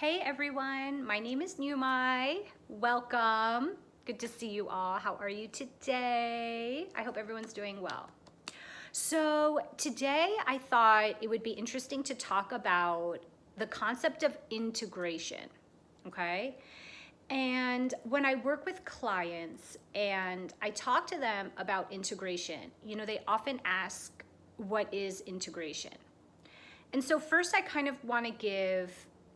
Hey everyone, my name is Nhu-Mai. Welcome. Good to see you all. How are you today? I hope everyone's doing well. So today I thought it would be interesting to talk about the concept of integration, okay? And when I work with clients and I talk to them about integration, they often ask, what is integration? And so first I kind of want to give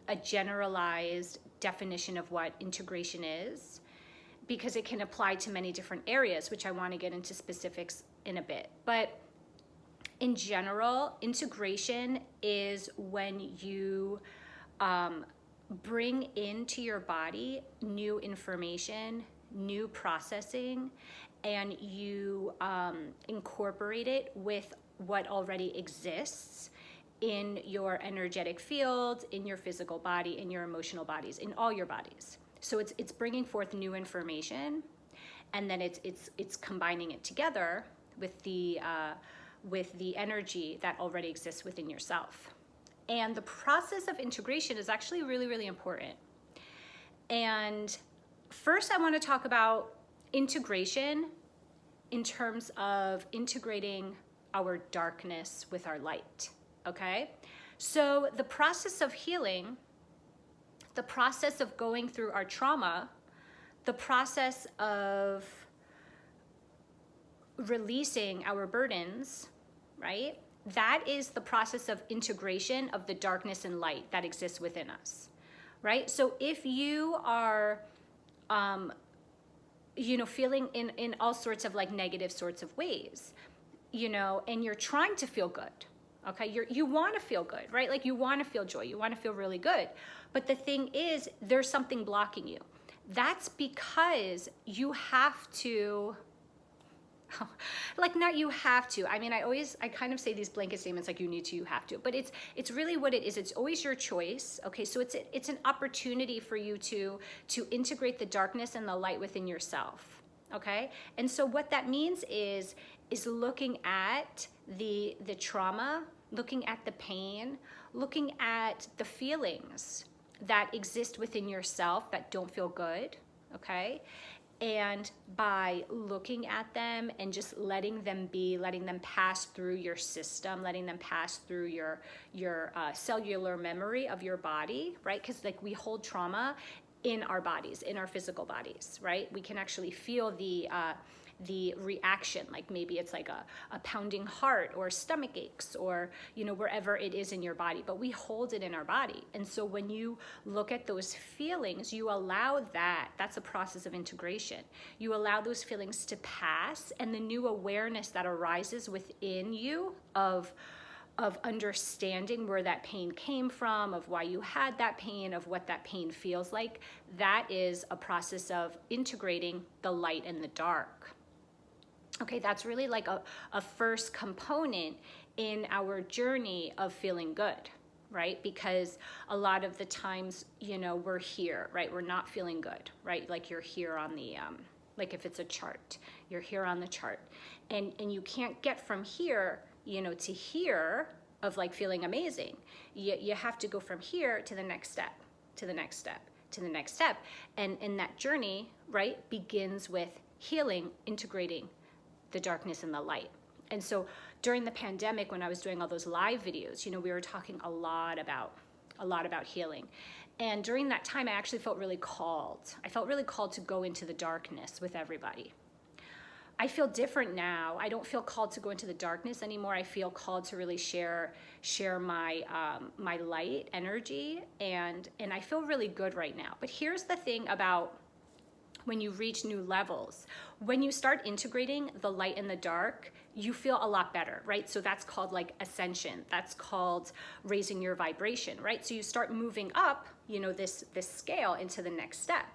a generalized definition of what integration is, because it can apply to many different areas, which I want to get into specifics in a bit. But in general, integration is when you bring into your body new information, new processing, and you incorporate it with what already exists in your energetic field, in your physical body, in your emotional bodies, in all your bodies. So it's bringing forth new information, and then it's combining it together with the energy that already exists within yourself. And the process of integration is actually really, really important. And first I want to talk about integration in terms of integrating our darkness with our light. Okay, so the process of healing, the process of going through our trauma, the process of releasing our burdens, right? That is the process of integration of the darkness and light that exists within us, right? So if you are, feeling in all sorts of like negative sorts of ways, and you're trying to feel good, okay, you want to feel good, right? Like you want to feel joy, you want to feel really good. But the thing is, there's something blocking you. That's because you have to, not you have to. I mean, I kind of say these blanket statements like you need to, you have to. But it's really what it is. It's always your choice, okay? So it's an opportunity for you to integrate the darkness and the light within yourself, okay? And so what that means is looking at the trauma, looking at the pain, looking at the feelings that exist within yourself that don't feel good, okay? And by looking at them and just letting them be, letting them pass through your system, letting them pass through your cellular memory of your body, right? Because like we hold trauma in our bodies, in our physical bodies, right? We can actually feel the reaction, like maybe it's like a pounding heart or stomach aches or wherever it is in your body, but we hold it in our body. And so when you look at those feelings, you allow that's a process of integration. You allow those feelings to pass, and the new awareness that arises within you of understanding where that pain came from, of why you had that pain, of what that pain feels like, that is a process of integrating the light and the dark. Okay, that's really like a first component in our journey of feeling good, right? Because a lot of the times, we're here, right? We're not feeling good, right? Like you're here on the, like if it's a chart, you're here on the chart. And you can't get from here, to here of like feeling amazing. You have to go from here to the next step, to the next step, to the next step. And that journey, right, begins with healing, integrating the darkness and the light. And so during the pandemic, when I was doing all those live videos, we were talking a lot about healing. And during that time, I actually felt really called. I felt really called to go into the darkness with everybody. I feel different now. I don't feel called to go into the darkness anymore. I feel called to really share my my light energy, and I feel really good right now. But here's the thing about when you reach new levels, when you start integrating the light and the dark, you feel a lot better, right? So that's called like ascension. That's called raising your vibration, right? So you start moving up, this scale into the next step.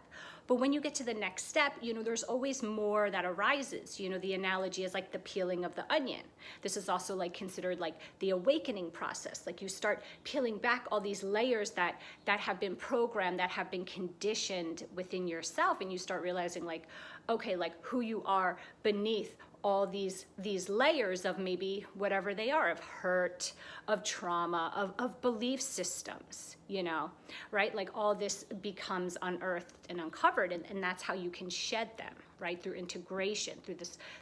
But when you get to the next step, there's always more that arises. The analogy is like the peeling of the onion. This is also like considered like the awakening process. Like you start peeling back all these layers that have been programmed, that have been conditioned within yourself, and you start realizing like, okay, like who you are beneath all these layers of maybe whatever they are, of hurt, of trauma, of belief systems, you know, right? Like all this becomes unearthed and uncovered, and that's how you can shed them, right? Through integration, through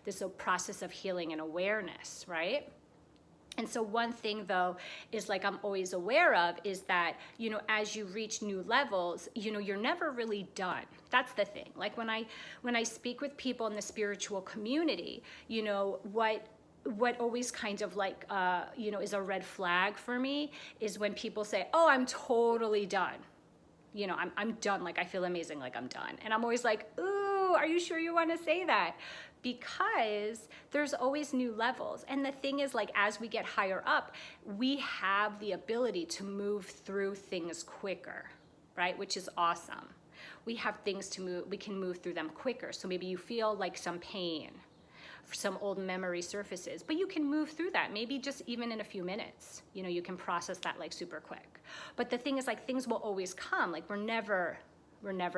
this process of healing and awareness, right? And so one thing though is, like, I'm always aware of is that, you know, as you reach new levels, you know, you're never really done. That's the thing. Like when I speak with people in the spiritual community, you know, what always kind of like, you know, is a red flag for me is when people say, oh, I'm totally done. You know, I'm done. Like, I feel amazing. Like, I'm done. And I'm always like, ooh, are you sure you want to say that? Because there's always new levels. And the thing is, like, as we get higher up, we have the ability to move through things quicker, right? Which is awesome. We have things to move, we can move through them quicker. So maybe you feel like some pain, some old memory surfaces, but you can move through that, maybe just even in a few minutes. You know, you can process that like super quick. But the thing is, like, things will always come. Like, we're never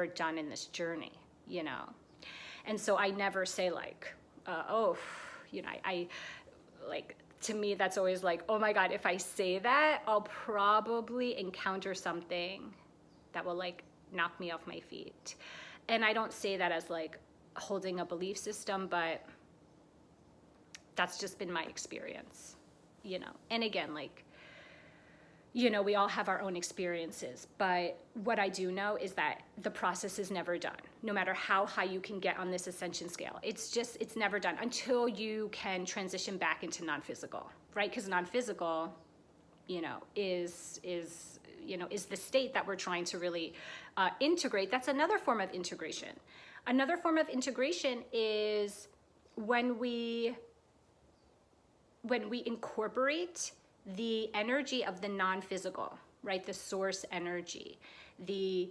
done in this journey, you know? And so I never say like, oh, you know, I like, to me, that's always like, oh my God, if I say that, I'll probably encounter something that will like knock me off my feet. And I don't say that as like holding a belief system, but that's just been my experience, you know? And again, like, you know, we all have our own experiences, but what I do know is that the process is never done. No matter how high you can get on this ascension scale, it's never done until you can transition back into non-physical, right? Because non-physical, you know, is the state that we're trying to really integrate. That's another form of integration. Another form of integration is when we incorporate the energy of the non-physical, right? The source energy, the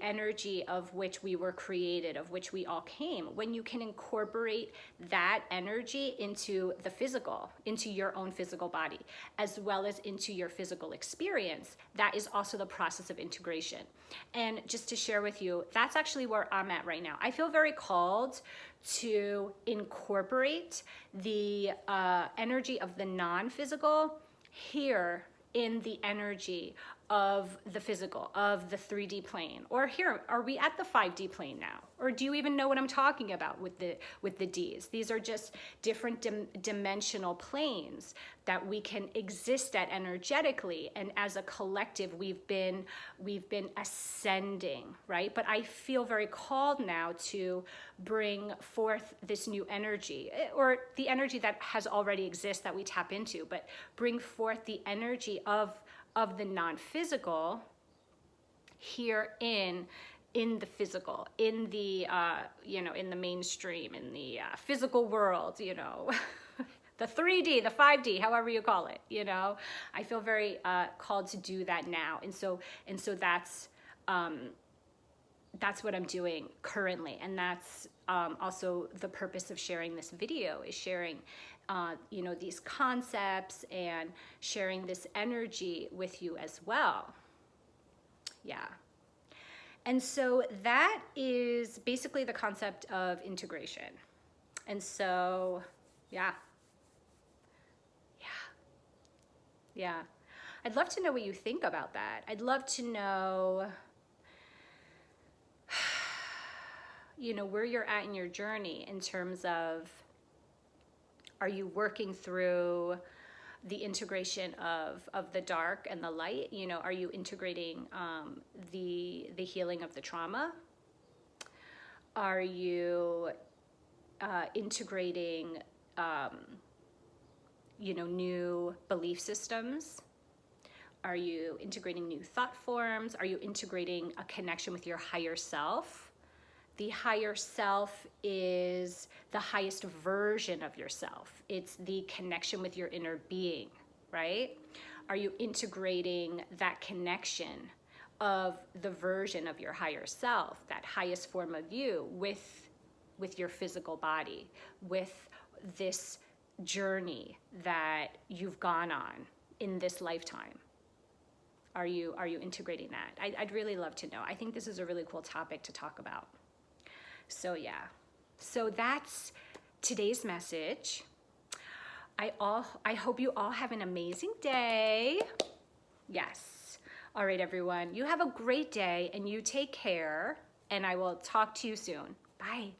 energy of which we were created, of which we all came. When you can incorporate that energy into the physical, into your own physical body, as well as into your physical experience, that is also the process of integration. And just to share with you, that's actually where I'm at right now. I feel very called to incorporate the energy of the non-physical here in the energy of the physical, of the 3D plane. Or here, are we at the 5D plane now? Or do you even know what I'm talking about with the Ds? These are just different dimensional planes that we can exist at energetically, and as a collective, we've been ascending, right? But I feel very called now to bring forth this new energy, or the energy that has already exists that we tap into, but bring forth the energy of the non-physical here in the physical, in the you know, in the mainstream, in the physical world, you know, the 3D, the 5D, however you call it, you know. I feel very called to do that now, and so that's what I'm doing currently, and that's also the purpose of sharing this video, is sharing you know, these concepts and sharing this energy with you as well. Yeah. And so that is basically the concept of integration. And so, yeah. I'd love to know what you think about that. I'd love to know, you know, where you're at in your journey in terms of, are you working through the integration of the dark and the light? You know, are you integrating the healing of the trauma? Are you integrating, you know, new belief systems? Are you integrating new thought forms? Are you integrating a connection with your higher self? The higher self is the highest version of yourself. It's the connection with your inner being, right? Are you integrating that connection of the version of your higher self, that highest form of you, with your physical body, with this journey that you've gone on in this lifetime? Are you integrating that? I'd really love to know. I think this is a really cool topic to talk about. So yeah, so that's today's message. I hope you all have an amazing day. Yes. All right, everyone. You have a great day and you take care, and I will talk to you soon. Bye.